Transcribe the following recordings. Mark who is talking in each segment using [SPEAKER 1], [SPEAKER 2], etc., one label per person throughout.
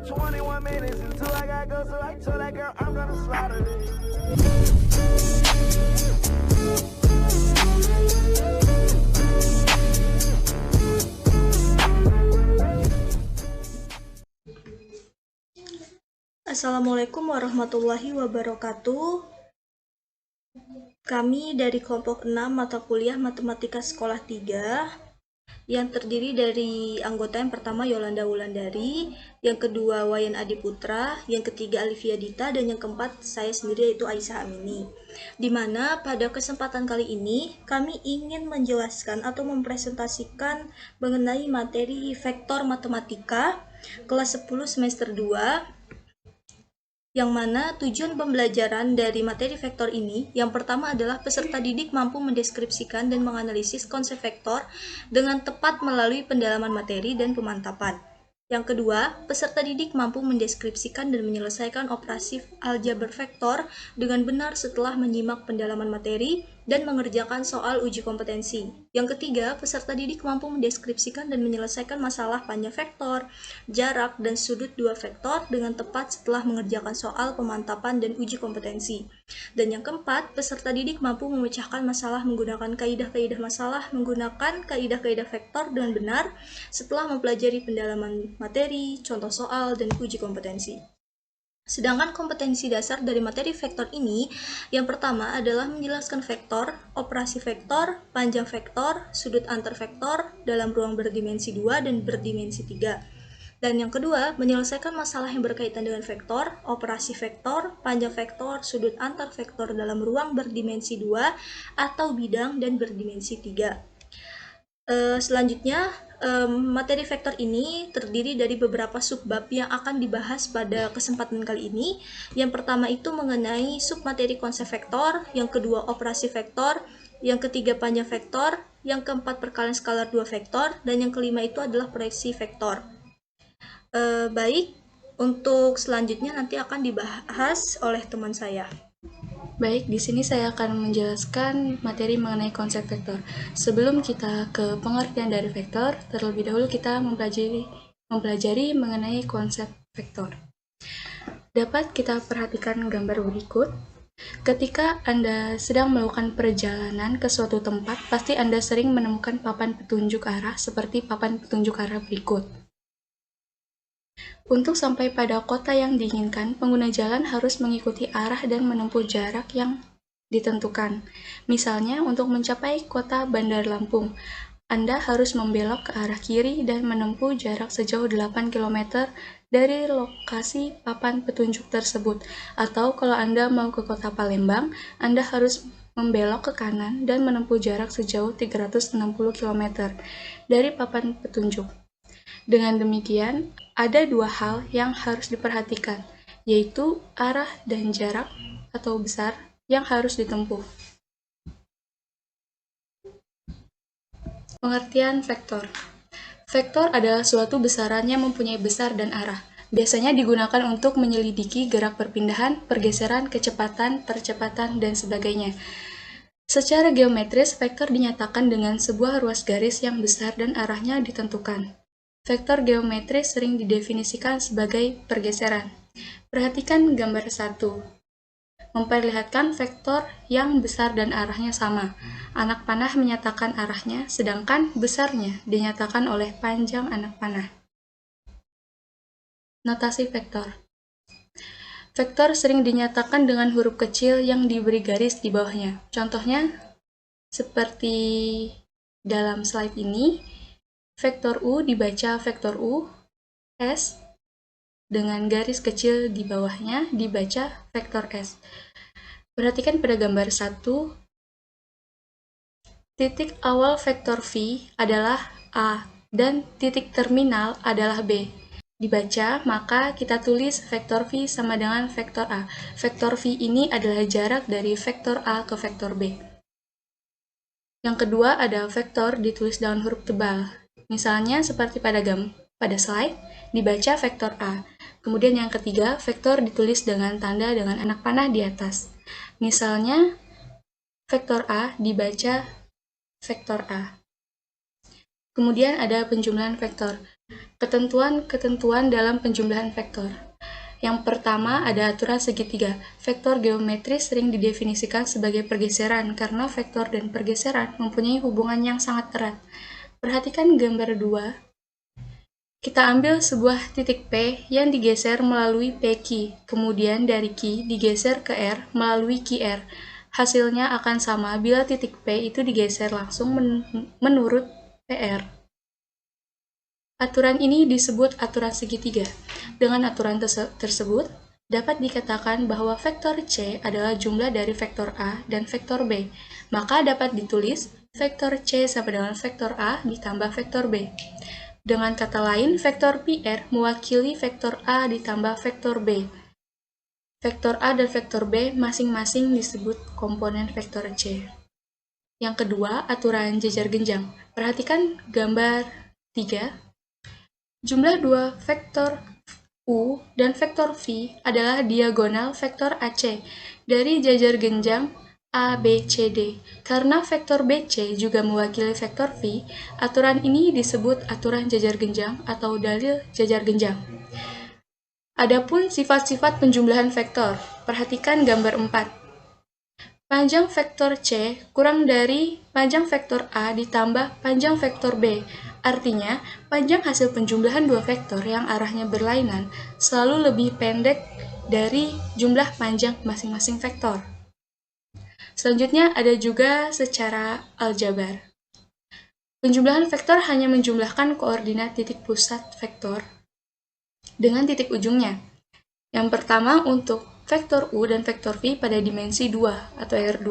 [SPEAKER 1] 21 minutes until I gotta go, so I told that girl I'm gonna slaughter it.
[SPEAKER 2] Assalamualaikum warahmatullahi wabarakatuh. Kami dari kelompok 6 mata kuliah Matematika Sekolah 3 yang terdiri dari anggota yang pertama Yolanda Wulandari, yang kedua Wayan Adiputra, yang ketiga Alivia Dita, dan yang keempat saya sendiri yaitu Aisyah Amini. Di mana pada kesempatan kali ini kami ingin menjelaskan atau mempresentasikan mengenai materi vektor matematika kelas 10 semester 2, yang mana tujuan pembelajaran dari materi vektor ini yang pertama adalah peserta didik mampu mendeskripsikan dan menganalisis konsep vektor dengan tepat melalui pendalaman materi dan pemantapan. Yang kedua, peserta didik mampu mendeskripsikan dan menyelesaikan operasi aljabar vektor dengan benar setelah menyimak pendalaman materi dan mengerjakan soal uji kompetensi. Yang ketiga, peserta didik mampu mendeskripsikan dan menyelesaikan masalah panjang vektor, jarak, dan sudut dua vektor dengan tepat setelah mengerjakan soal pemantapan dan uji kompetensi. Dan yang keempat, peserta didik mampu memecahkan masalah menggunakan kaidah-kaidah masalah menggunakan kaidah-kaidah vektor dengan benar setelah mempelajari pendalaman materi, contoh soal, dan uji kompetensi. Sedangkan kompetensi dasar dari materi vektor ini, yang pertama adalah menjelaskan vektor, operasi vektor, panjang vektor, sudut antar vektor dalam ruang berdimensi 2 dan berdimensi 3. Dan yang kedua, menyelesaikan masalah yang berkaitan dengan vektor, operasi vektor, panjang vektor, sudut antar vektor dalam ruang berdimensi 2 atau bidang dan berdimensi 3. Selanjutnya, materi vektor ini terdiri dari beberapa subbab yang akan dibahas pada kesempatan kali ini. Yang pertama itu mengenai submateri konsep vektor, yang kedua operasi vektor, yang ketiga panjang vektor, yang keempat perkalian skalar 2 vektor, dan yang kelima itu adalah proyeksi vektor. Baik, untuk selanjutnya nanti akan dibahas oleh teman saya.
[SPEAKER 3] Baik, di sini saya akan menjelaskan materi mengenai konsep vektor. Sebelum kita ke pengertian dari vektor, terlebih dahulu kita mempelajari mengenai konsep vektor. Dapat kita perhatikan gambar berikut. Ketika Anda sedang melakukan perjalanan ke suatu tempat, pasti Anda sering menemukan papan petunjuk arah seperti papan petunjuk arah berikut. Untuk sampai pada kota yang diinginkan, pengguna jalan harus mengikuti arah dan menempuh jarak yang ditentukan. Misalnya, untuk mencapai kota Bandar Lampung, Anda harus membelok ke arah kiri dan menempuh jarak sejauh 8 km dari lokasi papan petunjuk tersebut. Atau kalau Anda mau ke kota Palembang, Anda harus membelok ke kanan dan menempuh jarak sejauh 360 km dari papan petunjuk. Dengan demikian, ada dua hal yang harus diperhatikan, yaitu arah dan jarak atau besar yang harus ditempuh. Pengertian vektor. Vektor adalah suatu besaran yang mempunyai besar dan arah. Biasanya digunakan untuk menyelidiki gerak perpindahan, pergeseran, kecepatan, percepatan, dan sebagainya. Secara geometris, vektor dinyatakan dengan sebuah ruas garis yang besar dan arahnya ditentukan. Vektor geometris sering didefinisikan sebagai pergeseran. Perhatikan gambar 1. Memperlihatkan vektor yang besar dan arahnya sama. Anak panah menyatakan arahnya, sedangkan besarnya dinyatakan oleh panjang anak panah. Notasi vektor. Vektor sering dinyatakan dengan huruf kecil yang diberi garis di bawahnya. Contohnya, seperti dalam slide ini, vektor U dibaca vektor U, S, dengan garis kecil di bawahnya dibaca vektor S. Perhatikan pada gambar 1, titik awal vektor V adalah A, dan titik terminal adalah B. Dibaca, maka kita tulis vektor V sama dengan vektor A. Vektor V ini adalah jarak dari vektor A ke vektor B. Yang kedua ada vektor ditulis dengan huruf tebal. Misalnya seperti pada slide, dibaca vektor A. Kemudian yang ketiga, vektor ditulis dengan tanda dengan anak panah di atas. Misalnya, vektor A dibaca vektor A. Kemudian ada penjumlahan vektor. Ketentuan-ketentuan dalam penjumlahan vektor. Yang pertama ada aturan segitiga. Vektor geometris sering didefinisikan sebagai pergeseran karena vektor dan pergeseran mempunyai hubungan yang sangat erat. Perhatikan gambar 2. Kita ambil sebuah titik P yang digeser melalui PQ, kemudian dari Q digeser ke R melalui QR. Hasilnya akan sama bila titik P itu digeser langsung menurut PR. Aturan ini disebut aturan segitiga. Dengan aturan tersebut, dapat dikatakan bahwa vektor C adalah jumlah dari vektor A dan vektor B. Maka dapat ditulis vektor C sama dengan vektor A ditambah vektor B. Dengan kata lain, vektor PR mewakili vektor A ditambah vektor B. Vektor A dan vektor B masing-masing disebut komponen vektor C. Yang kedua, aturan jejar genjang. Perhatikan gambar 3. Jumlah dua vektor U dan vektor V adalah diagonal vektor AC dari jajar genjang ABCD. Karena vektor BC juga mewakili vektor V, aturan ini disebut aturan jajar genjang atau dalil jajar genjang. Adapun sifat-sifat penjumlahan vektor, perhatikan gambar 4. Panjang vektor C kurang dari panjang vektor A ditambah panjang vektor B. Artinya, panjang hasil penjumlahan dua vektor yang arahnya berlainan selalu lebih pendek dari jumlah panjang masing-masing vektor. Selanjutnya ada juga secara aljabar. Penjumlahan vektor hanya menjumlahkan koordinat titik pusat vektor dengan titik ujungnya. Yang pertama untuk vektor U dan vektor V pada dimensi 2 atau R2.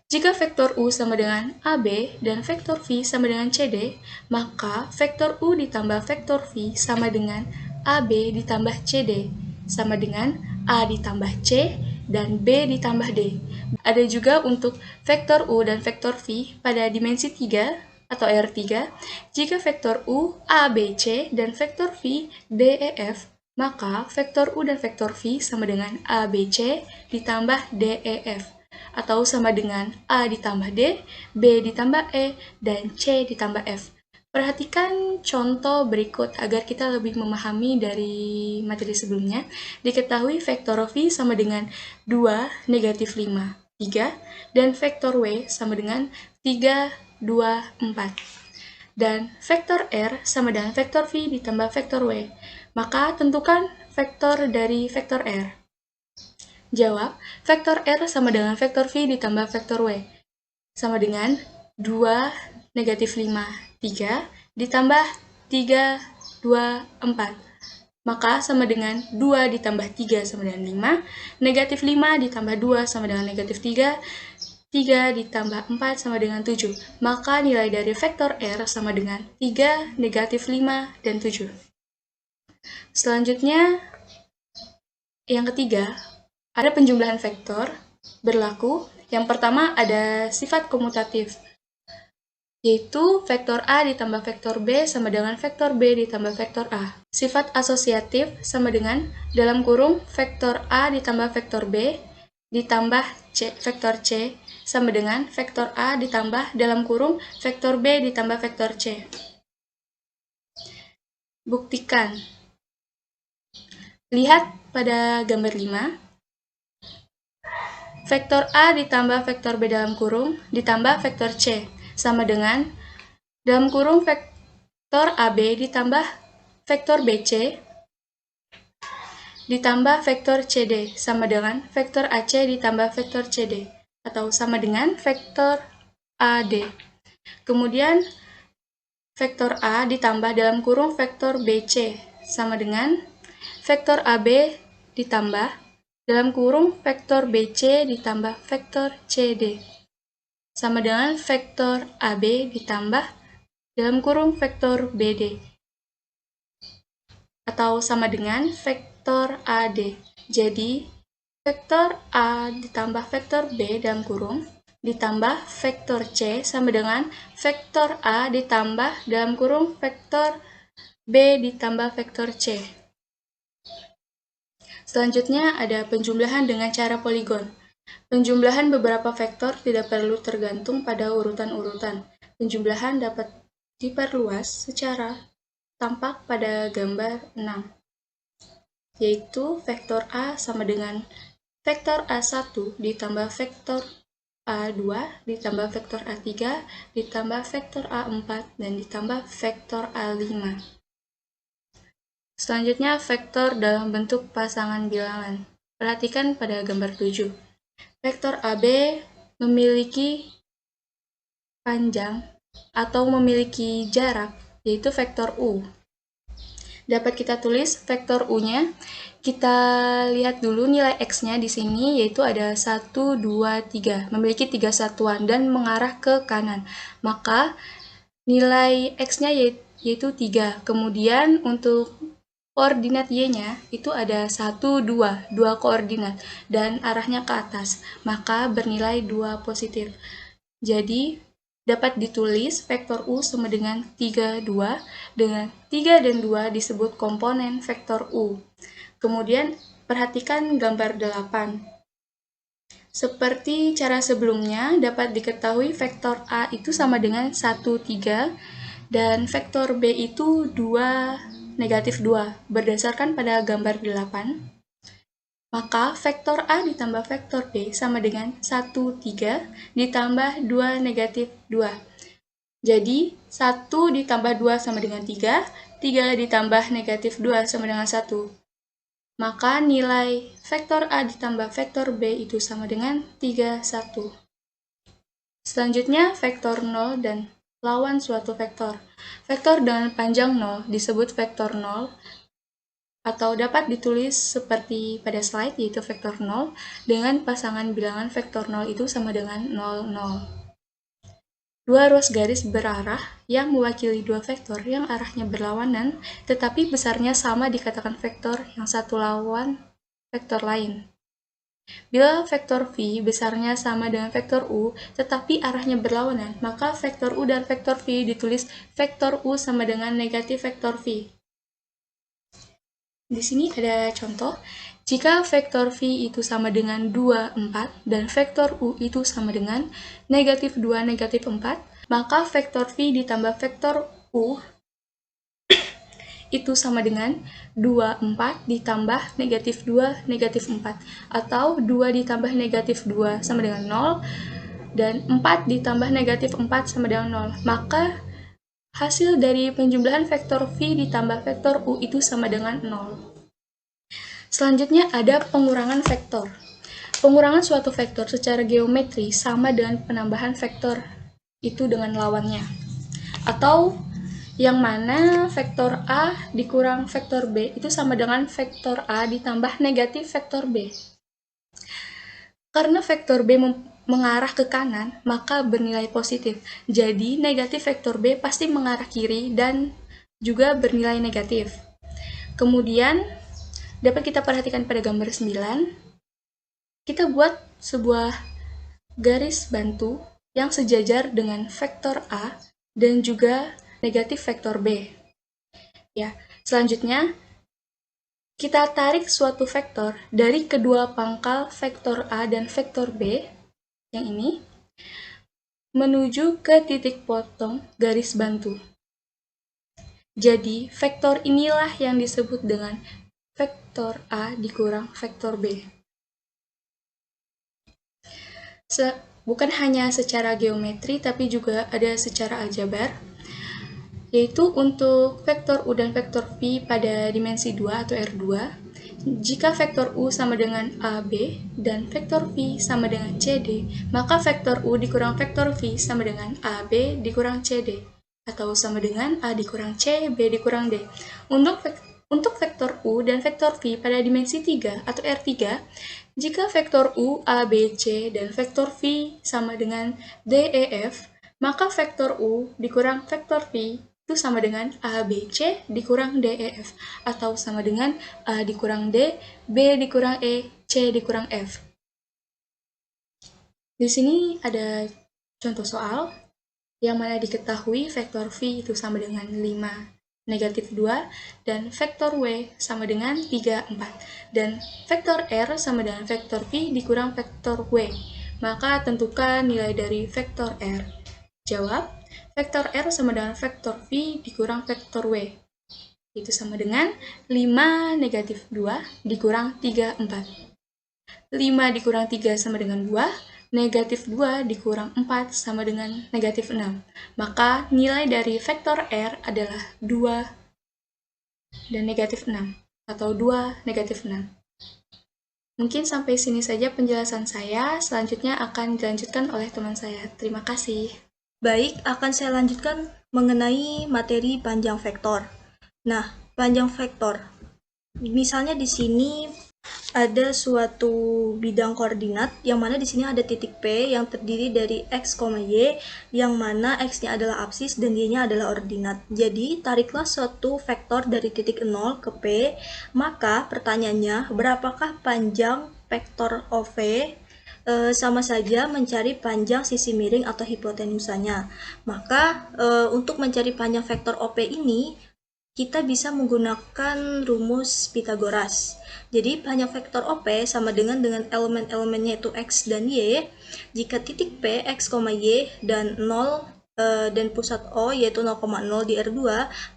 [SPEAKER 3] Jika vektor U sama dengan AB dan vektor V sama dengan CD, maka vektor U ditambah vektor V sama dengan AB ditambah CD, sama dengan A ditambah C dan B ditambah D. Ada juga untuk vektor U dan vektor V pada dimensi 3 atau R3, jika vektor U, ABC dan vektor V, DEF, maka vektor U dan vektor V sama dengan ABC ditambah DEF, atau sama dengan A ditambah D, B ditambah E, dan C ditambah F. Perhatikan contoh berikut agar kita lebih memahami dari materi sebelumnya. Diketahui vektor V sama dengan 2, negatif 5, 3, dan vektor W sama dengan 3, 2, 4. Dan vektor R sama dengan vektor V ditambah vektor W. Maka tentukan vektor dari vektor R. Jawab, vektor R sama dengan vektor V ditambah vektor W. Sama dengan 2, negatif 5, 3, ditambah 3, 2, 4. Maka sama dengan 2 ditambah 3 sama dengan 5, negatif 5 ditambah 2 sama dengan negatif 3, 3 ditambah 4 sama dengan 7. Maka nilai dari vektor R sama dengan 3, negatif 5, dan 7. Selanjutnya, yang ketiga, ada penjumlahan vektor berlaku. Yang pertama ada sifat komutatif, yaitu vektor A ditambah vektor B sama dengan vektor B ditambah vektor A. Sifat asosiatif sama dengan dalam kurung vektor A ditambah vektor B ditambah vektor C sama dengan vektor A ditambah dalam kurung vektor B ditambah vektor C. Buktikan. Lihat pada gambar 5. Vektor A ditambah vektor B dalam kurung ditambah vektor C sama dengan dalam kurung vektor AB ditambah vektor BC ditambah vektor CD sama dengan vektor AC ditambah vektor CD, atau sama dengan vektor AD. Kemudian vektor A ditambah dalam kurung vektor BC sama dengan vektor AB ditambah dalam kurung vektor BC ditambah vektor CD, sama dengan vektor AB ditambah dalam kurung vektor BD, atau sama dengan vektor AD. Jadi, vektor A ditambah vektor B dalam kurung ditambah vektor C sama dengan vektor A ditambah dalam kurung vektor B ditambah vektor C. Selanjutnya ada penjumlahan dengan cara poligon. Penjumlahan beberapa vektor tidak perlu tergantung pada urutan-urutan. Penjumlahan dapat diperluas secara tampak pada gambar 6, yaitu vektor A sama dengan vektor A1 ditambah vektor A2 ditambah vektor A3 ditambah vektor A4 dan ditambah vektor A5. Selanjutnya vektor dalam bentuk pasangan bilangan. Perhatikan pada gambar 7. Vektor AB memiliki panjang atau memiliki jarak, yaitu vektor U. Dapat kita tulis vektor U-nya. Kita lihat dulu nilai X-nya di sini, yaitu ada 1, 2, 3. Memiliki 3 satuan dan mengarah ke kanan. Maka nilai X-nya yaitu 3. Kemudian untuk koordinat Y-nya itu ada 1, 2 koordinat dan arahnya ke atas, maka bernilai 2 positif. Jadi dapat ditulis vektor U sama dengan 3, 2, dengan 3 dan 2 disebut komponen vektor U. Kemudian perhatikan gambar 8. Seperti cara sebelumnya, dapat diketahui vektor A itu sama dengan 1, 3, dan vektor B itu 2, negatif 2, berdasarkan pada gambar 8, maka vektor A ditambah vektor B sama dengan 1, 3 ditambah 2, negatif 2. Jadi, 1 ditambah 2 sama dengan 3, 3 ditambah negatif 2 sama dengan 1. Maka nilai vektor A ditambah vektor B itu sama dengan 3, 1. Selanjutnya, vektor 0 dan lawan suatu vektor. Vektor dengan panjang 0 disebut vektor 0 atau dapat ditulis seperti pada slide, yaitu vektor 0 dengan pasangan bilangan vektor 0 itu sama dengan 0, 0. Dua ruas garis berarah yang mewakili dua vektor yang arahnya berlawanan tetapi besarnya sama dikatakan vektor yang satu lawan vektor lain. Bila vektor V besarnya sama dengan vektor U, tetapi arahnya berlawanan, maka vektor U dan vektor V ditulis vektor U sama dengan negatif vektor V. Di sini ada contoh, jika vektor V itu sama dengan 2, 4, dan vektor U itu sama dengan negatif 2, negatif 4, maka vektor V ditambah vektor U itu sama dengan 2, 4 ditambah negatif 2, negatif 4. Atau 2 ditambah negatif 2 sama dengan 0, dan 4 ditambah negatif 4 sama dengan 0. Maka hasil dari penjumlahan vektor V ditambah vektor U itu sama dengan 0. Selanjutnya ada pengurangan vektor. Pengurangan suatu vektor secara geometri sama dengan penambahan vektor itu dengan lawannya. Atau yang mana vektor A dikurang vektor B itu sama dengan vektor A ditambah negatif vektor B. Karena vektor B mengarah ke kanan, maka bernilai positif. Jadi negatif vektor B pasti mengarah kiri dan juga bernilai negatif. Kemudian dapat kita perhatikan pada gambar 9. Kita buat sebuah garis bantu yang sejajar dengan vektor A dan juga negatif vektor B. Ya, selanjutnya kita tarik suatu vektor dari kedua pangkal vektor A dan vektor B yang ini menuju ke titik potong garis bantu. Jadi, vektor inilah yang disebut dengan vektor A dikurang vektor B. Bukan hanya secara geometri, tapi juga ada secara aljabar, yaitu untuk vektor U dan vektor V pada dimensi 2 atau R2, jika vektor U sama dengan AB dan vektor V sama dengan CD, maka vektor U dikurang vektor V sama dengan AB dikurang CD, atau sama dengan A dikurang C, B dikurang D. Untuk vektor U dan vektor V pada dimensi 3 atau R3, jika vektor U, A, B, C, dan vektor V sama dengan D, E, F, maka vektor U dikurang vektor V itu sama dengan A, B, C dikurang D, E, F, atau sama dengan A dikurang D, B dikurang E, C dikurang F. Di sini ada contoh soal yang mana diketahui vektor V itu sama dengan 5, negatif 2, dan vektor W sama dengan 3, 4, dan vektor R sama dengan vektor V dikurang vektor W. Maka tentukan nilai dari vektor R. Jawab, vektor R sama dengan vektor V dikurang vektor W. Itu sama dengan 5 negatif 2 dikurang 3, 4. 5 dikurang 3 sama dengan 2, negatif 2 dikurang 4 sama dengan negatif 6. Maka nilai dari vektor R adalah 2 dan negatif 6, atau 2 negatif 6. Mungkin sampai sini saja penjelasan saya, selanjutnya akan dilanjutkan oleh teman saya. Terima kasih.
[SPEAKER 2] Baik, akan saya lanjutkan mengenai materi panjang vektor. Nah, panjang vektor. Misalnya di sini ada suatu bidang koordinat yang mana di sini ada titik P yang terdiri dari X, Y, yang mana X-nya adalah absis dan Y-nya adalah ordinat. Jadi, tariklah suatu vektor dari titik 0 ke P, maka pertanyaannya, berapakah panjang vektor OV? Sama saja mencari panjang sisi miring atau hipotenusanya. Maka, untuk mencari panjang vektor OP ini, kita bisa menggunakan rumus Pythagoras. Jadi panjang vektor OP sama dengan elemen-elemennya itu X dan Y. Jika titik P, X, Y dan 0 dan pusat O yaitu 0,0 di R2,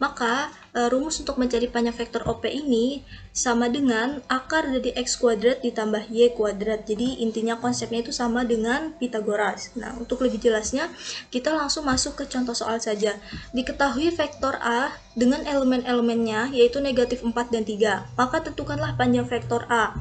[SPEAKER 2] maka rumus untuk mencari panjang vektor OP ini sama dengan akar dari X kuadrat ditambah Y kuadrat. Jadi intinya konsepnya itu sama dengan Pythagoras. Nah, untuk lebih jelasnya, kita langsung masuk ke contoh soal saja. Diketahui vektor A dengan elemen-elemennya yaitu negatif 4 dan 3. Maka tentukanlah panjang vektor A.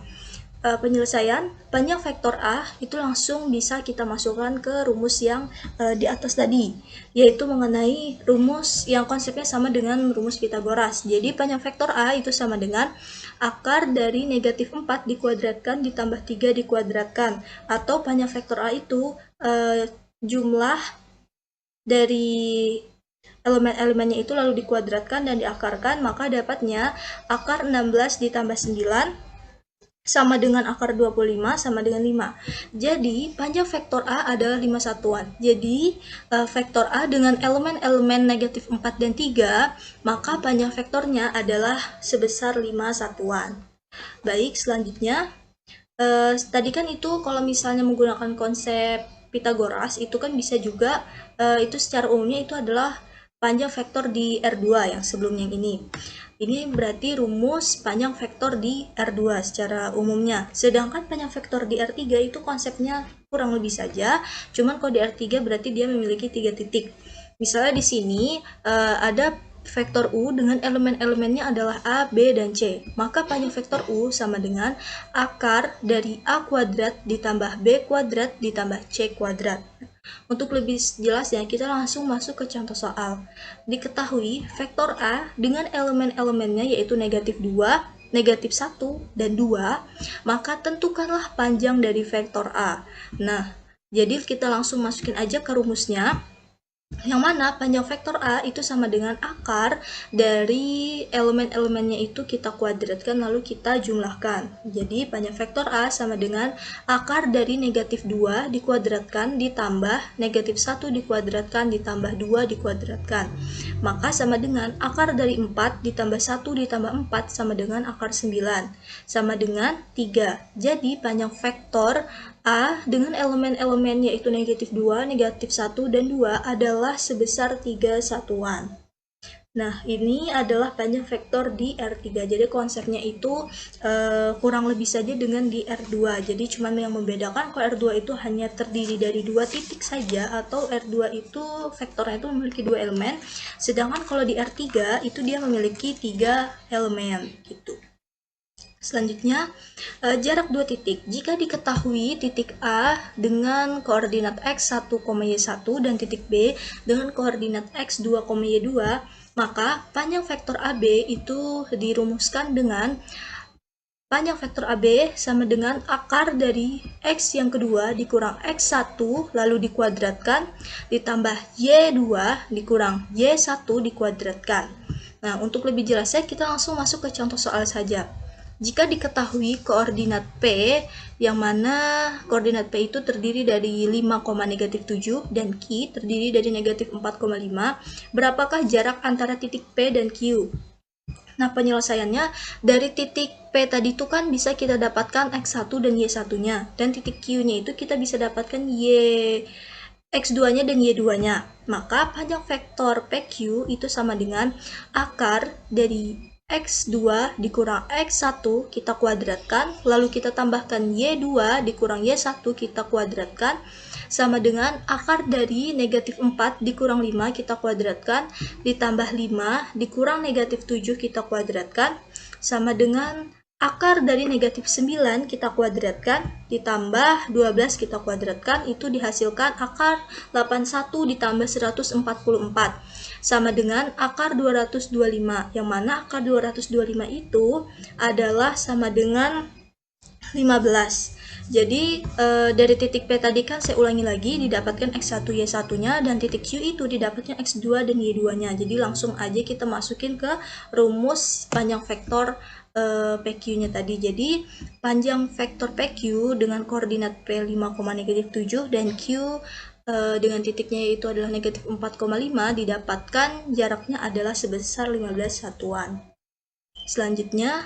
[SPEAKER 2] Penyelesaian panjang vektor A itu langsung bisa kita masukkan ke rumus yang di atas tadi, yaitu mengenai rumus yang konsepnya sama dengan rumus Pythagoras. Jadi panjang vektor A itu sama dengan akar dari negatif 4 dikuadratkan ditambah 3 dikuadratkan, atau panjang vektor A itu jumlah dari elemen-elemennya itu lalu dikuadratkan dan diakarkan, maka dapatnya akar 16 ditambah 9 sama dengan akar 25 sama dengan 5. Jadi, panjang vektor A adalah 5 satuan. Jadi, vektor A dengan elemen-elemen negatif 4 dan 3, maka panjang vektornya adalah sebesar 5 satuan. Baik, selanjutnya, tadi kan itu kalau misalnya menggunakan konsep Pythagoras, itu kan bisa juga, itu secara umumnya itu adalah panjang vektor di R2 yang sebelumnya ini. Ini berarti rumus panjang vektor di R2 secara umumnya. Sedangkan panjang vektor di R3 itu konsepnya kurang lebih saja, cuman kalau di R3 berarti dia memiliki 3 titik. Misalnya di sini ada vektor U dengan elemen-elemennya adalah A, B, dan C. Maka panjang vektor U sama dengan akar dari A kuadrat ditambah B kuadrat ditambah C kuadrat. Untuk lebih jelasnya, kita langsung masuk ke contoh soal. Diketahui vektor A dengan elemen-elemennya yaitu negatif 2, negatif 1, dan 2, maka tentukanlah panjang dari vektor A. Nah, jadi kita langsung masukin aja ke rumusnya, yang mana panjang vektor A itu sama dengan akar dari elemen-elemennya itu kita kuadratkan lalu kita jumlahkan. Jadi panjang vektor A sama dengan akar dari negatif 2 dikuadratkan ditambah negatif 1 dikuadratkan ditambah 2 dikuadratkan. Maka sama dengan akar dari 4 ditambah 1 ditambah 4 sama dengan akar 9. Sama dengan 3. Jadi panjang vektor A dengan elemen-elemen yaitu negatif 2, negatif 1, dan 2 adalah sebesar 3 satuan. Nah, ini adalah panjang vektor di R3. Jadi konsepnya itu kurang lebih saja dengan di R2. Jadi cuma yang membedakan kalau R2 itu hanya terdiri dari 2 titik saja, atau R2 itu vektornya itu memiliki 2 elemen. Sedangkan kalau di R3 itu dia memiliki 3 elemen gitu. Selanjutnya, jarak 2 titik. Jika diketahui titik A dengan koordinat X 1, Y1 dan titik B dengan koordinat X 2, Y2, maka panjang vektor AB itu dirumuskan dengan panjang vektor AB sama dengan akar dari X yang kedua dikurang X1 lalu dikuadratkan ditambah Y2 dikurang Y1 dikuadratkan. Nah, untuk lebih jelasnya kita langsung masuk ke contoh soal saja. Jika diketahui koordinat P, yang mana koordinat P itu terdiri dari 5,-7 dan Q terdiri dari negatif 4,5, berapakah jarak antara titik P dan Q? Nah, penyelesaiannya dari titik P tadi itu kan bisa kita dapatkan X1 dan Y1-nya, dan titik Q-nya itu kita bisa dapatkan X2-nya dan Y2-nya. Maka panjang vektor PQ itu sama dengan akar dari X2 dikurang X1 kita kuadratkan, lalu kita tambahkan Y2 dikurang Y1 kita kuadratkan, sama dengan akar dari negatif 4 dikurang 5 kita kuadratkan, ditambah 5 dikurang negatif 7 kita kuadratkan, sama dengan akar dari negatif 9 kita kuadratkan, ditambah 12 kita kuadratkan, itu dihasilkan akar 81 ditambah 144, sama dengan akar 225, yang mana akar 225 itu adalah sama dengan 15. Jadi dari titik P tadi kan saya ulangi lagi, didapatkan X1 Y1-nya, dan titik Q itu didapatkan X2 dan Y2-nya. Jadi langsung aja kita masukin ke rumus panjang vektor PQ-nya tadi. Jadi panjang vektor PQ dengan koordinat P 5,-7 dan Q dengan titiknya itu adalah negatif 4,5 didapatkan jaraknya adalah sebesar 15 satuan. Selanjutnya,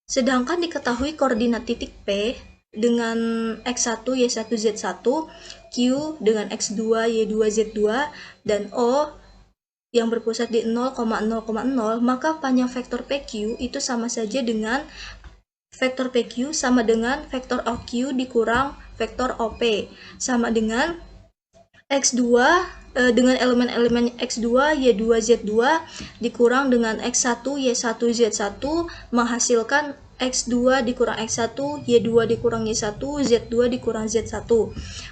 [SPEAKER 2] sedangkan diketahui koordinat titik P dengan X1, Y1, Z1, Q dengan X2, Y2, Z2, dan O yang berpusat di 0,0,0, maka panjang vektor PQ itu sama saja dengan vektor PQ sama dengan vektor OQ dikurang vektor OP, sama dengan X2 dengan elemen-elemen X2, Y2, Z2 dikurang dengan X1, Y1, Z1 menghasilkan X2 dikurang X1, Y2 dikurang Y1, Z2 dikurang Z1.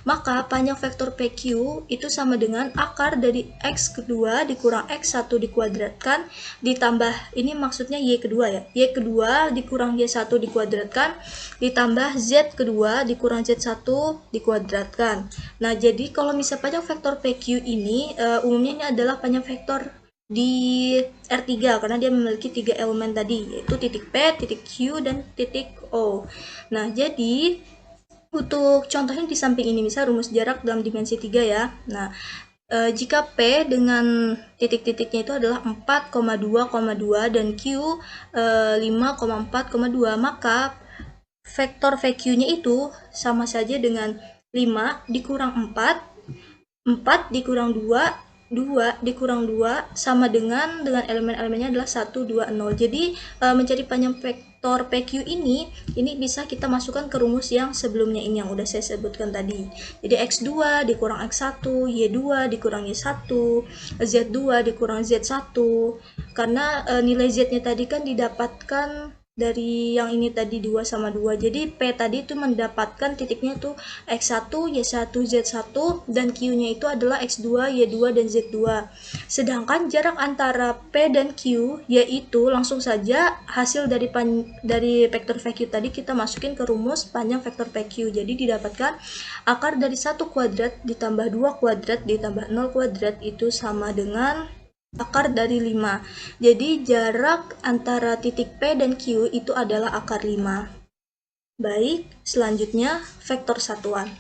[SPEAKER 2] Maka panjang vektor PQ itu sama dengan akar dari X kedua dikurang X1 dikuadratkan, ditambah, ini maksudnya Y kedua ya, Y kedua dikurang Y1 dikuadratkan, ditambah Z kedua dikurang Z1 dikuadratkan. Nah, jadi kalau misalnya panjang vektor PQ ini, umumnya ini adalah panjang vektor di R3 karena dia memiliki 3 elemen tadi, yaitu titik P, titik Q, dan titik O. Nah, jadi untuk contohnya di samping ini, misal rumus jarak dalam dimensi 3 ya. Nah, jika P dengan titik-titiknya itu adalah 4,2,2 dan Q 5,4,2, maka vektor VQ-nya itu sama saja dengan 5 dikurang 4, 4 dikurang 2, 2 dikurang 2 sama dengan elemen-elemennya adalah 1, 2, 0. Jadi mencari panjang vektor PQ ini bisa kita masukkan ke rumus yang sebelumnya ini yang udah saya sebutkan tadi. Jadi X2 dikurang X1, Y2 dikurang Y1, Z2 dikurang Z1. Karena nilai Z-nya tadi kan didapatkan dari yang ini tadi 2 sama 2. Jadi P tadi itu mendapatkan titiknya tuh X1, Y1, Z1, dan Q-nya itu adalah X2, Y2, dan Z2. Sedangkan jarak antara P dan Q yaitu langsung saja hasil dari vektor VQ tadi kita masukin ke rumus panjang vektor PQ. Jadi didapatkan akar dari 1 kuadrat ditambah 2 kuadrat ditambah 0 kuadrat itu sama dengan akar dari 5. Jadi jarak antara titik P dan Q itu adalah akar 5. Baik, selanjutnya vektor satuan.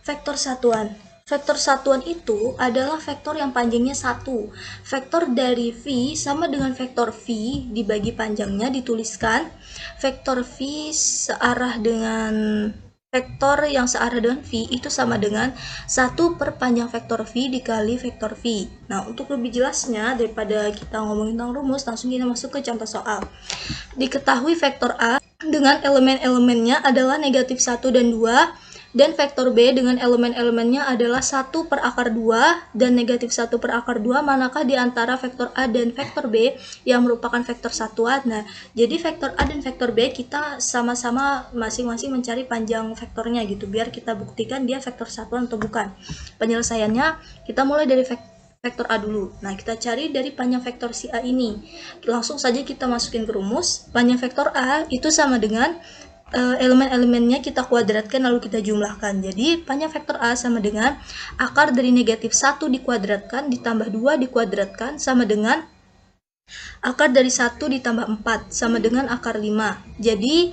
[SPEAKER 2] Vektor satuan. Vektor satuan itu adalah vektor yang panjangnya 1. Vektor dari V sama dengan vektor V dibagi panjangnya dituliskan. Vektor V searah dengan vektor yang searah dengan V itu sama dengan 1 per panjang vektor V dikali vektor V. Nah, untuk lebih jelasnya daripada kita ngomongin tentang rumus, langsung kita masuk ke contoh soal. Diketahui vektor A dengan elemen-elemennya adalah negatif 1 dan 2, dan vektor B dengan elemen-elemennya adalah 1 per akar 2 dan negatif 1 per akar 2, manakah di antara vektor A dan vektor B yang merupakan vektor satuan? Nah, jadi vektor A dan vektor B kita sama-sama masing-masing mencari panjang vektornya gitu, biar kita buktikan dia vektor satuan atau bukan. Penyelesaiannya kita mulai dari vektor A dulu. Nah, kita cari dari panjang vektor si A ini. Langsung saja kita masukin ke rumus. Panjang vektor A itu sama dengan elemen-elemennya kita kuadratkan lalu kita jumlahkan. Jadi panjang vektor A sama dengan akar dari negatif 1 dikuadratkan ditambah 2 dikuadratkan sama dengan akar dari 1 ditambah 4 sama dengan akar 5. Jadi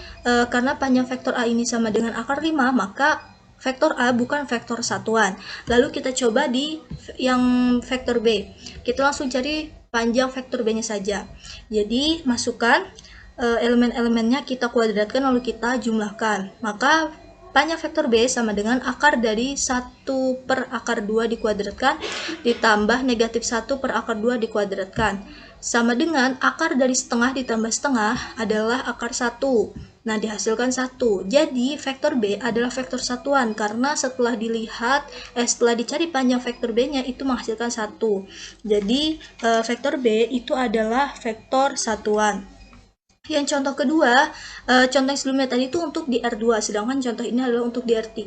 [SPEAKER 2] karena panjang vektor A ini sama dengan akar 5, maka vektor A bukan vektor satuan. Lalu kita coba di yang vektor B. Kita langsung cari panjang vektor B-nya saja. Jadi masukkan elemen-elemennya kita kuadratkan lalu kita jumlahkan. Maka panjang vektor B sama dengan akar dari 1 per akar 2 dikuadratkan ditambah negatif 1 per akar 2 dikuadratkan. Sama dengan akar dari setengah ditambah setengah adalah akar 1. Nah, dihasilkan 1. Jadi, vektor B adalah vektor satuan karena setelah dicari panjang vektor B-nya itu menghasilkan 1. Jadi, vektor B itu adalah vektor satuan. Yang contoh kedua, contoh yang sebelumnya tadi itu untuk di R2, sedangkan contoh ini adalah untuk di R3.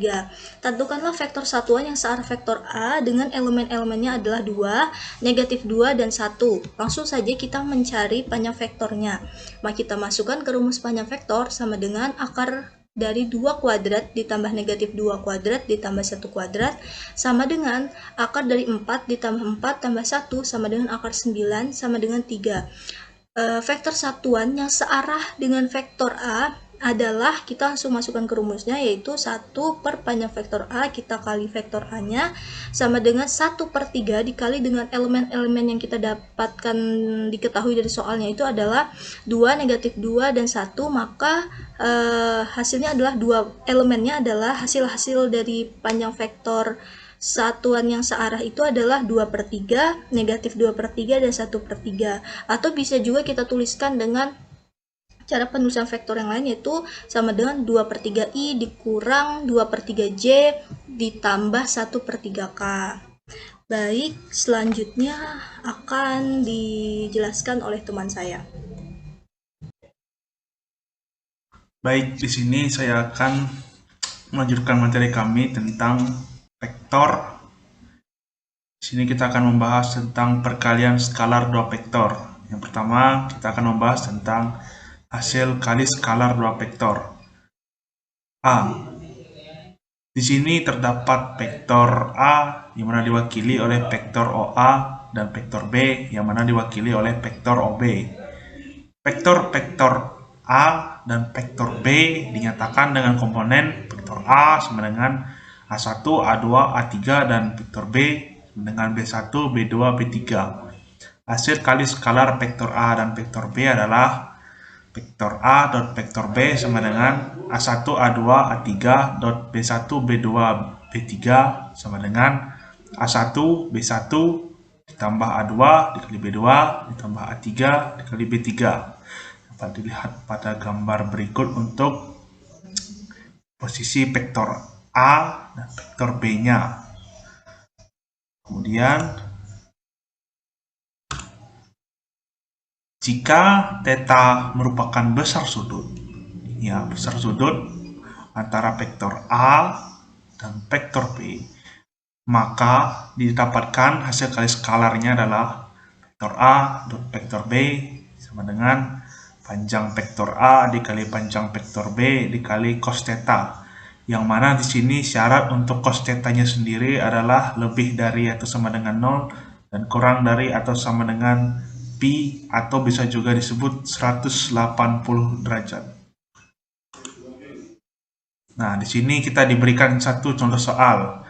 [SPEAKER 2] Tentukanlah vektor satuan yang searah vektor A dengan elemen-elemennya adalah 2, negatif 2, dan 1. Langsung saja kita mencari panjang vektornya. Maka kita masukkan ke rumus panjang vektor sama dengan akar dari 2 kuadrat ditambah negatif 2 kuadrat ditambah 1 kuadrat sama dengan akar dari 4 ditambah 4 tambah 1 sama dengan akar 9 sama dengan 3. Vektor satuan yang searah dengan vektor A adalah kita langsung masukkan ke rumusnya, yaitu 1 per panjang vektor A kita kali vektor A-nya sama dengan 1 per 3 dikali dengan elemen-elemen yang kita dapatkan diketahui dari soalnya itu adalah 2, negatif 2, dan 1, maka hasilnya adalah 2 elemennya adalah hasil-hasil dari panjang vektor satuan yang searah itu adalah 2 per 3, negatif 2 per 3, dan 1 per 3. Atau bisa juga kita tuliskan dengan cara penulisan vektor yang lain, yaitu sama dengan 2 per 3i dikurang 2 per 3j ditambah 1 per 3k. Baik, selanjutnya akan dijelaskan oleh teman saya.
[SPEAKER 4] Baik, di sini saya akan melanjutkan materi kami tentang vektor. Di sini kita akan membahas tentang perkalian skalar 2 vektor. Yang pertama, kita akan membahas tentang hasil kali skalar 2 vektor. A. Di sini terdapat vektor A yang mana diwakili oleh vektor OA dan vektor B yang mana diwakili oleh vektor OB. Vektor-vektor A dan vektor B dinyatakan dengan komponen vektor A sama dengan A1, A2, A3, dan vektor B dengan B1, B2, B3. Hasil kali skalar vektor A dan vektor B adalah vektor A dot vektor B sama dengan A1, A2, A3 dot B1, B2, B3 sama dengan A1, B1 ditambah A2 dikali B2 ditambah A3 dikali B3. Dapat dilihat pada gambar berikut untuk posisi vektor A dan vektor B-nya. Kemudian, jika theta merupakan besar sudut, ya besar sudut antara vektor A dan vektor B, maka didapatkan hasil kali skalarnya adalah vektor A dot vektor B sama dengan panjang vektor A dikali panjang vektor B dikali cos theta. Yang mana di sini syarat untuk cos theta-nya sendiri adalah lebih dari atau sama dengan 0 dan kurang dari atau sama dengan pi atau bisa juga disebut 180 derajat. Nah, di sini kita diberikan satu contoh soal.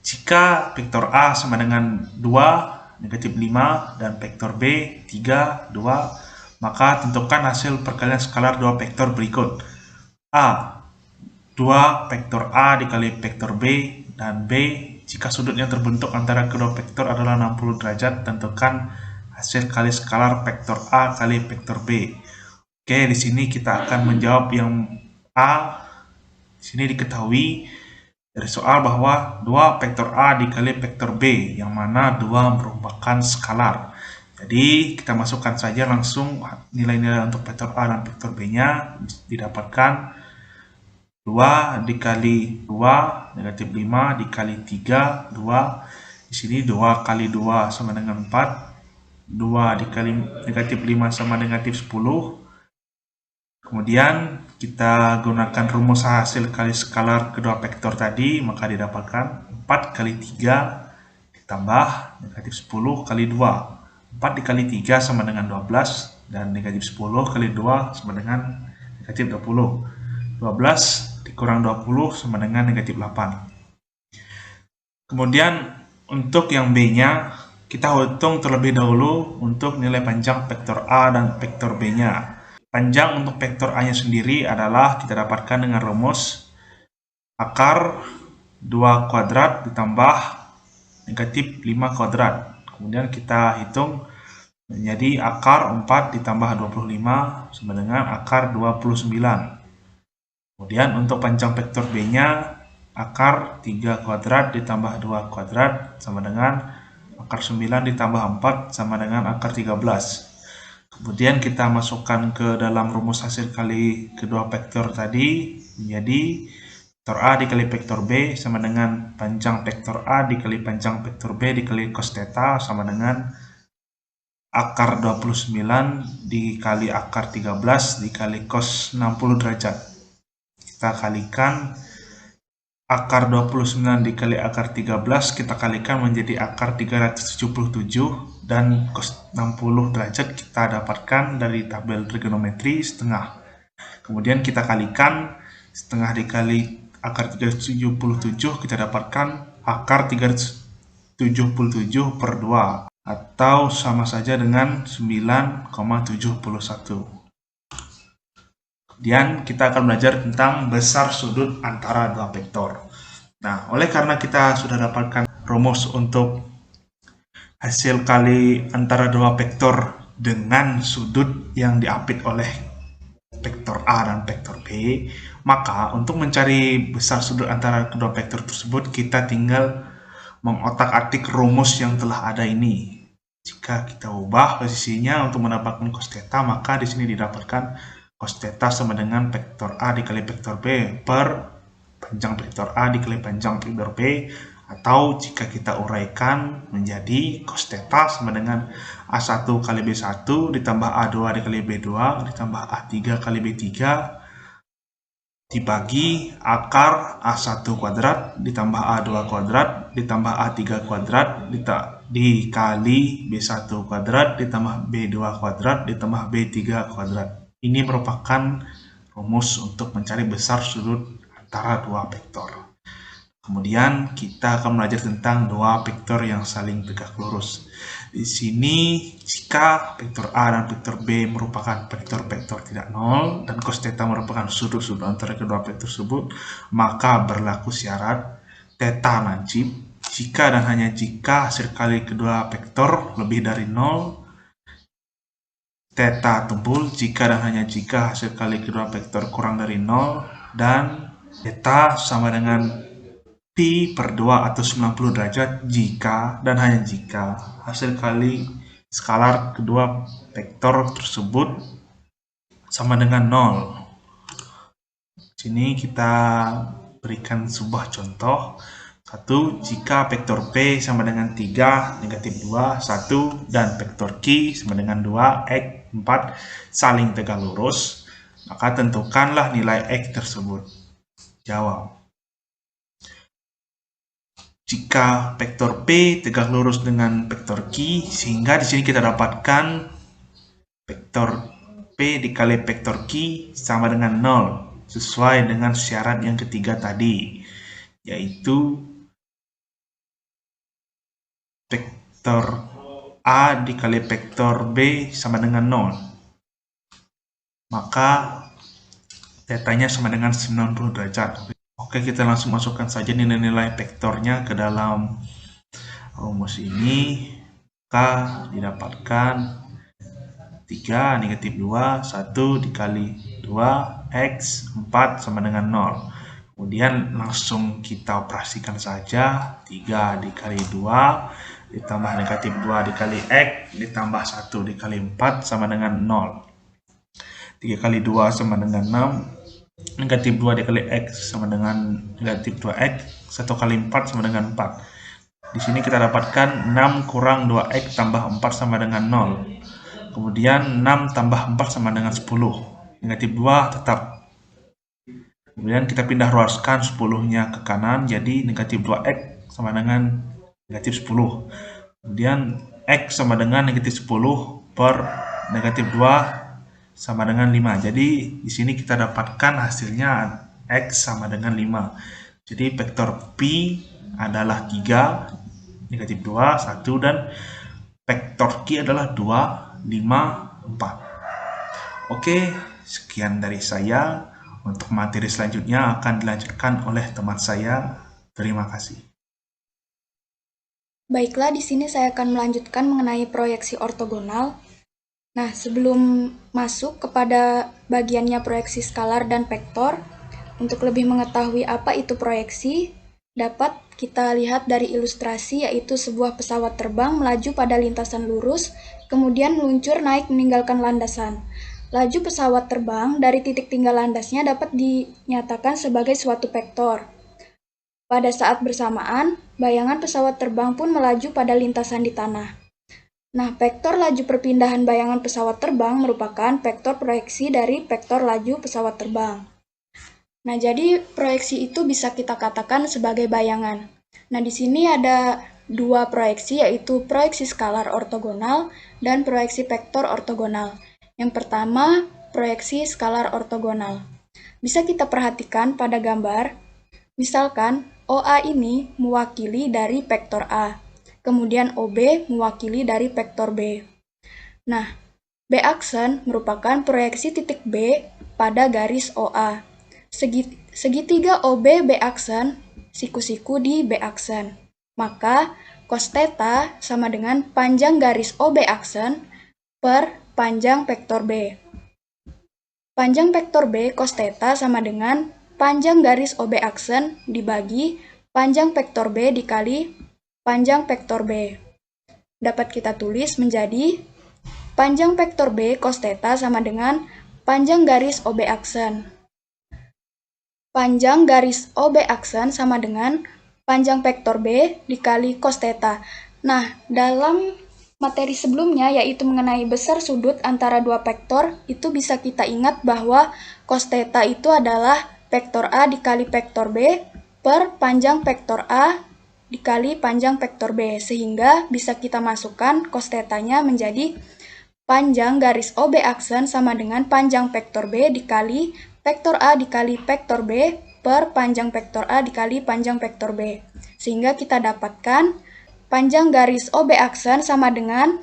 [SPEAKER 4] Jika vektor A sama dengan 2, negatif 5, dan vektor B 3, 2, maka tentukan hasil perkalian skalar 2 vektor berikut. A. 2 vektor A dikali vektor B, dan B, jika sudutnya terbentuk antara kedua vektor adalah 60 derajat, tentukan hasil kali skalar vektor A kali vektor B. Oke, di sini kita akan menjawab yang A. Di sini diketahui dari soal bahwa 2 vektor A dikali vektor B, yang mana 2 merupakan skalar. Jadi, kita masukkan saja langsung nilai-nilai untuk vektor A dan vektor B-nya didapatkan 2 dikali 2, negatif 5 dikali 3, 2. Di sini 2 kali 2 sama dengan 4. 2 dikali negatif 5 sama negatif 10. Kemudian kita gunakan rumus hasil kali skalar kedua vektor tadi, maka didapatkan 4 kali 3 ditambah negatif 10 kali 2. 4 dikali 3 sama dengan 12, dan negatif 10 kali 2 sama dengan negatif 20. 12 dikurang 20 sama dengan negatif 8. Kemudian untuk yang B-nya, kita hitung terlebih dahulu untuk nilai panjang vektor A dan vektor B-nya. Panjang untuk vektor A-nya sendiri adalah kita dapatkan dengan rumus akar 2 kuadrat ditambah negatif 5 kuadrat. Kemudian kita hitung menjadi akar 4 ditambah 25 sama dengan akar 29. Kemudian untuk panjang vektor B-nya, akar 3 kuadrat ditambah 2 kuadrat sama dengan akar 9 ditambah 4 sama dengan akar 13. Kemudian kita masukkan ke dalam rumus hasil kali kedua vektor tadi menjadi vektor A dikali vektor B sama dengan panjang vektor A dikali panjang vektor B dikali cos theta sama dengan akar 29 dikali akar 13 dikali cos 60 derajat. Kita kalikan akar 29 dikali akar 13 kita kalikan menjadi akar 377 dan cos 60 derajat kita dapatkan dari tabel trigonometri setengah. Kemudian kita kalikan setengah dikali akar 377 kita dapatkan akar 377 per 2 atau sama saja dengan 9,71. Kemudian kita akan belajar tentang besar sudut antara dua vektor. Nah, oleh karena kita sudah dapatkan rumus untuk hasil kali antara dua vektor dengan sudut yang diapit oleh vektor A dan vektor B, maka untuk mencari besar sudut antara kedua vektor tersebut kita tinggal mengotak-atik rumus yang telah ada ini. Jika kita ubah posisinya untuk mendapatkan cos theta, maka di sini didapatkan cos theta sama dengan vektor A dikali vektor B per panjang vektor A dikali panjang vektor B, atau jika kita uraikan menjadi cos theta sama dengan A1 kali B1 ditambah A2 dikali B2 ditambah A3 kali B3 dibagi akar A1 kuadrat ditambah A2 kuadrat ditambah A3 kuadrat dikali B1 kuadrat ditambah B2 kuadrat ditambah B3 kuadrat. Ini merupakan rumus untuk mencari besar sudut antara dua vektor. Kemudian kita akan belajar tentang dua vektor yang saling tegak lurus. Di sini jika vektor A dan vektor B merupakan vektor-vektor tidak nol dan cos theta merupakan sudut-sudut antara kedua vektor tersebut, maka berlaku syarat theta lancip jika dan hanya jika hasil kali kedua vektor lebih dari nol, theta tumpul jika dan hanya jika hasil kali kedua vektor kurang dari nol, dan theta sama dengan pi per 2 atau 90 derajat jika dan hanya jika hasil kali skalar kedua vektor tersebut sama dengan 0. Sini kita berikan sebuah contoh. 1. Jika vektor P sama dengan 3, negatif 2, 1, dan vektor Q sama dengan 2, X, 4 saling tegak lurus, maka tentukanlah nilai X tersebut. Jawab. Jika vektor P tegak lurus dengan vektor Q, sehingga di sini kita dapatkan vektor P dikali vektor Q sama dengan 0, sesuai dengan syarat yang ketiga tadi, yaitu vektor A dikali vektor B sama dengan 0. Maka tetanya sama dengan 90 derajat. Oke, kita langsung masukkan saja nilai-nilai vektornya ke dalam rumus ini. Maka didapatkan 3 negatif 2, 1 dikali 2, X, 4 sama dengan 0. Kemudian langsung kita operasikan saja. 3 dikali 2 ditambah negatif 2 dikali X ditambah 1 dikali 4 sama dengan 0. 3 kali 2 sama dengan 6. Negatif 2 dikali X sama dengan negatif 2X. 1 kali 4 sama dengan 4. Di sini kita dapatkan 6 kurang 2X tambah 4 sama dengan 0. Kemudian 6 tambah 4 sama dengan 10. Negatif 2 tetap. Kemudian kita pindah ruaskan 10-nya ke kanan, jadi negatif 2X sama dengan negatif 10. Kemudian X sama dengan negatif 10 per negatif 2 sama dengan 5. Jadi di sini kita dapatkan hasilnya X sama dengan 5. Jadi vektor P adalah 3, negatif 2, 1, dan vektor Q adalah 2, 5, 4. Oke, sekian dari saya. Untuk materi selanjutnya akan dilanjutkan oleh teman saya. Terima kasih.
[SPEAKER 2] Baiklah, di sini saya akan melanjutkan mengenai proyeksi ortogonal. Nah, sebelum masuk kepada bagiannya proyeksi skalar dan vektor, untuk lebih mengetahui apa itu proyeksi, dapat kita lihat dari ilustrasi, yaitu sebuah pesawat terbang melaju pada lintasan lurus, kemudian meluncur naik meninggalkan landasan. Laju pesawat terbang dari titik tinggal landasnya dapat dinyatakan sebagai suatu vektor. Pada saat bersamaan, bayangan pesawat terbang pun melaju pada lintasan di tanah. Nah, vektor laju perpindahan bayangan pesawat terbang merupakan vektor proyeksi dari vektor laju pesawat terbang. Nah, jadi proyeksi itu bisa kita katakan sebagai bayangan. Nah, di sini ada dua proyeksi, yaitu proyeksi skalar ortogonal dan proyeksi vektor ortogonal. Yang pertama, proyeksi skalar ortogonal. Bisa kita perhatikan pada gambar, misalkan OA ini mewakili dari vektor A. Kemudian OB mewakili dari vektor B. Nah, B aksen merupakan proyeksi titik B pada garis OA. Segitiga OB B aksen, siku-siku di B aksen. Maka cos theta sama dengan panjang garis OB aksen per panjang vektor B. Panjang vektor B cos theta sama dengan panjang garis OB aksen dibagi panjang vektor B dikali panjang vektor B. Dapat kita tulis menjadi panjang vektor B cos theta sama dengan panjang garis OB aksen. Panjang garis OB aksen sama dengan panjang vektor B dikali cos theta. Nah, dalam materi sebelumnya, yaitu mengenai besar sudut antara dua vektor, itu bisa kita ingat bahwa cos theta itu adalah vektor A dikali vektor B per panjang vektor A dikali panjang vektor B, sehingga bisa kita masukkan cos theta-nya menjadi panjang garis OB aksen sama dengan panjang vektor B dikali vektor A dikali vektor B per panjang vektor A dikali panjang vektor B. Sehingga kita dapatkan panjang garis OB aksen sama dengan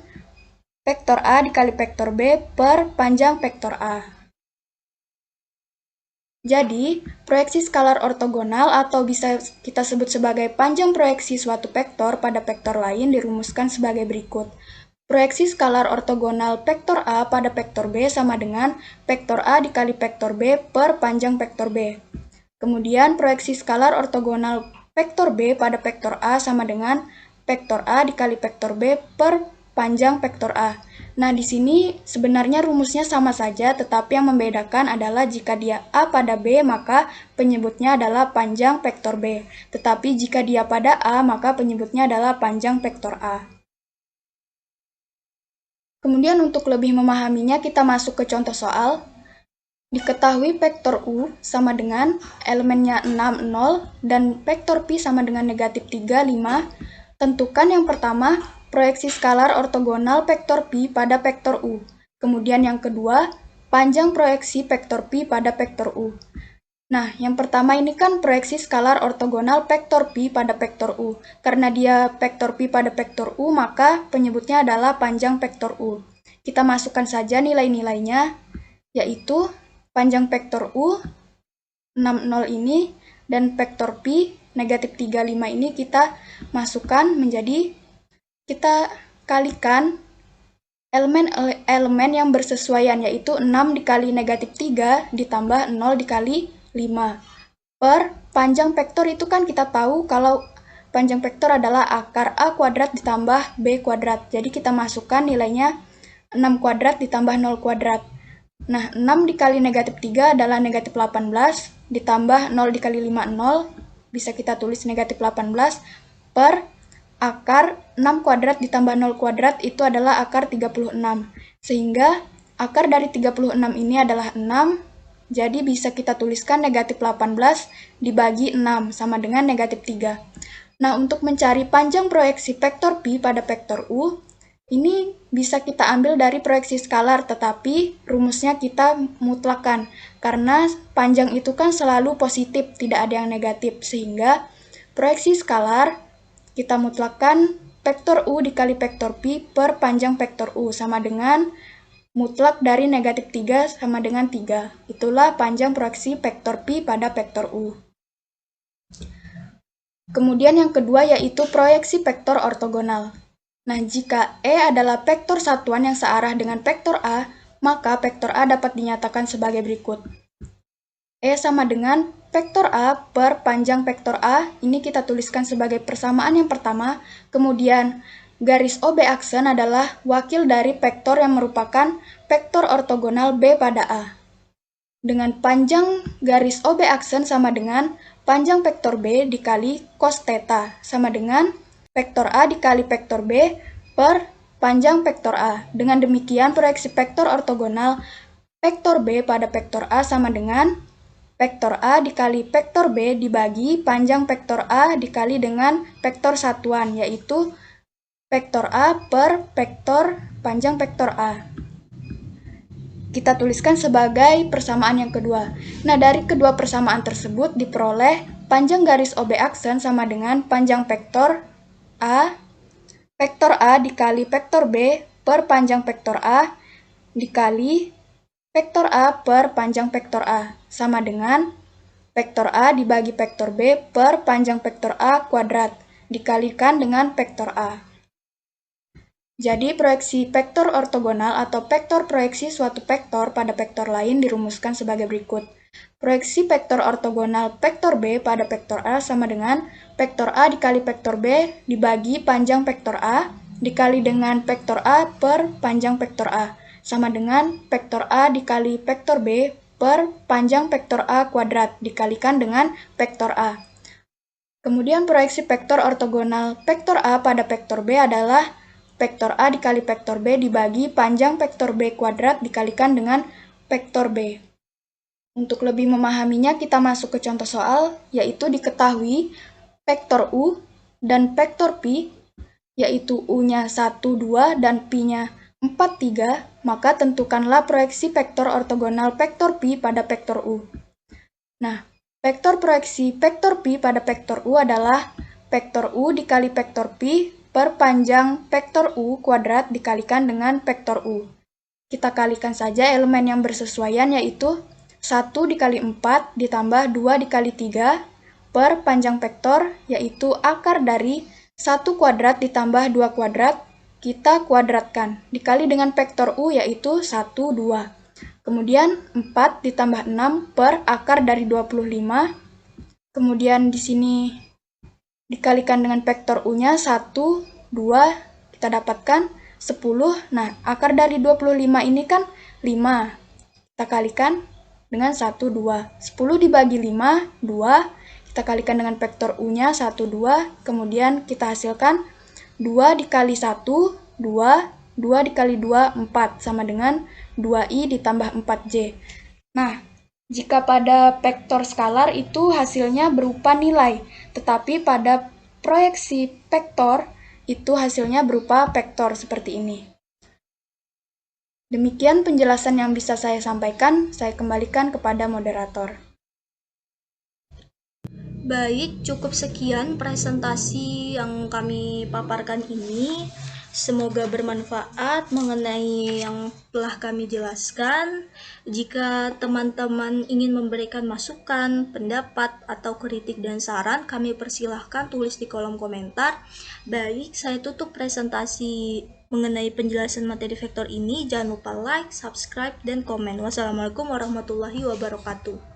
[SPEAKER 2] vektor A dikali vektor B per panjang vektor A. Jadi, proyeksi skalar ortogonal atau bisa kita sebut sebagai panjang proyeksi suatu vektor pada vektor lain dirumuskan sebagai berikut. Proyeksi skalar ortogonal vektor A pada vektor B sama dengan vektor A dikali vektor B per panjang vektor B. Kemudian, proyeksi skalar ortogonal vektor B pada vektor A sama dengan vektor A dikali vektor B per panjang vektor A. Nah, di sini sebenarnya rumusnya sama saja, tetapi yang membedakan adalah jika dia A pada B, maka penyebutnya adalah panjang vektor B. Tetapi jika dia pada A, maka penyebutnya adalah panjang vektor A. Kemudian untuk lebih memahaminya, kita masuk ke contoh soal. Diketahui vektor U sama dengan elemennya 6, 0, dan vektor Pi sama dengan negatif 3, 5. Tentukan yang pertama, proyeksi skalar ortogonal vektor Pi pada vektor U. Kemudian yang kedua, panjang proyeksi vektor Pi pada vektor U. Nah, yang pertama ini kan proyeksi skalar ortogonal vektor Pi pada vektor U. Karena dia vektor Pi pada vektor U, maka penyebutnya adalah panjang vektor U. Kita masukkan saja nilai-nilainya, yaitu panjang vektor U 6, 0 ini dan vektor Pi negatif 3, 5 ini kita masukkan menjadi, kita kalikan elemen-elemen yang bersesuaian, yaitu 6 dikali negatif 3 ditambah 0 dikali 5. Per panjang vektor itu kan kita tahu kalau panjang vektor adalah akar A kuadrat ditambah B kuadrat. Jadi kita masukkan nilainya 6 kuadrat ditambah 0 kuadrat. Nah, 6 dikali negatif 3 adalah negatif 18 ditambah 0 dikali 5, 0. Bisa kita tulis negatif 18 per akar 6 kuadrat ditambah 0 kuadrat itu adalah akar 36. Sehingga akar dari 36 ini adalah 6, jadi bisa kita tuliskan negatif 18 dibagi 6 sama dengan negatif 3. Nah, untuk mencari panjang proyeksi vektor Pi pada vektor U, ini bisa kita ambil dari proyeksi skalar, tetapi rumusnya kita mutlakkan. Karena panjang itu kan selalu positif, tidak ada yang negatif. Sehingga proyeksi skalar kita mutlakkan vektor U dikali vektor Pi per panjang vektor U sama dengan
[SPEAKER 3] mutlak dari negatif 3 sama dengan 3. Itulah panjang proyeksi vektor pi pada vektor u. Kemudian yang kedua yaitu proyeksi vektor ortogonal. Nah, jika E adalah vektor satuan yang searah dengan vektor A, maka vektor A dapat dinyatakan sebagai berikut. E sama dengan vektor A per panjang vektor A, ini kita tuliskan sebagai persamaan yang pertama, kemudian garis OB aksen adalah wakil dari vektor yang merupakan vektor ortogonal B pada A. Dengan panjang garis OB aksen sama dengan panjang vektor B dikali cos theta, sama dengan vektor A dikali vektor B per panjang vektor A. Dengan demikian, proyeksi vektor ortogonal vektor B pada vektor A sama dengan vektor A dikali vektor B dibagi panjang vektor A dikali dengan vektor satuan, yaitu vektor A per vektor panjang vektor A. Kita tuliskan sebagai persamaan yang kedua. Nah, dari kedua persamaan tersebut diperoleh panjang garis OB aksen sama dengan panjang vektor A dikali vektor B per panjang vektor A dikali vektor A per panjang vektor A, sama dengan vektor A dibagi vektor B per panjang vektor A kuadrat, dikalikan dengan vektor A. Jadi, proyeksi vektor ortogonal atau vektor proyeksi suatu vektor pada vektor lain dirumuskan sebagai berikut. Proyeksi vektor ortogonal vektor B pada vektor A sama dengan vektor A dikali vektor B dibagi panjang vektor A dikali dengan vektor A per panjang vektor A, sama dengan vektor A dikali vektor B per panjang vektor A kuadrat dikalikan dengan vektor A. Kemudian proyeksi vektor ortogonal vektor A pada vektor B adalah vektor A dikali vektor B dibagi panjang vektor B kuadrat dikalikan dengan vektor B. Untuk lebih memahaminya, kita masuk ke contoh soal, yaitu diketahui vektor U dan vektor Pi, yaitu U-nya 1, 2 dan Pi-nya 4, 3, maka tentukanlah proyeksi vektor ortogonal vektor Pi pada vektor U. Nah, vektor proyeksi vektor Pi pada vektor U adalah vektor U dikali vektor Pi per panjang vektor U kuadrat dikalikan dengan vektor U. Kita kalikan saja elemen yang bersesuaian, yaitu 1 dikali 4 ditambah 2 dikali 3 per panjang vektor, yaitu akar dari 1 kuadrat ditambah 2 kuadrat, kita kuadratkan, dikali dengan vektor U yaitu 1, 2. Kemudian 4 ditambah 6 per akar dari 25. Kemudian di sini dikalikan dengan vektor U-nya 1, 2, kita dapatkan 10. Nah, akar dari 25 ini kan 5. Kita kalikan dengan 1, 2. 10 dibagi 5, 2. Kita kalikan dengan vektor U-nya 1, 2. Kemudian kita hasilkan 2 dikali 1, 2, 2 dikali 2, 4, sama dengan 2i ditambah 4j. Nah, jika pada vektor skalar itu hasilnya berupa nilai, tetapi pada proyeksi vektor itu hasilnya berupa vektor seperti ini. Demikian penjelasan yang bisa saya sampaikan, saya kembalikan kepada moderator.
[SPEAKER 2] Baik, cukup sekian presentasi yang kami paparkan ini. Semoga bermanfaat mengenai yang telah kami jelaskan. Jika teman-teman ingin memberikan masukan, pendapat, atau kritik dan saran, kami persilahkan tulis di kolom komentar. Baik, saya tutup presentasi mengenai penjelasan materi vektor ini. Jangan lupa like, subscribe, dan komen. Wassalamualaikum warahmatullahi wabarakatuh.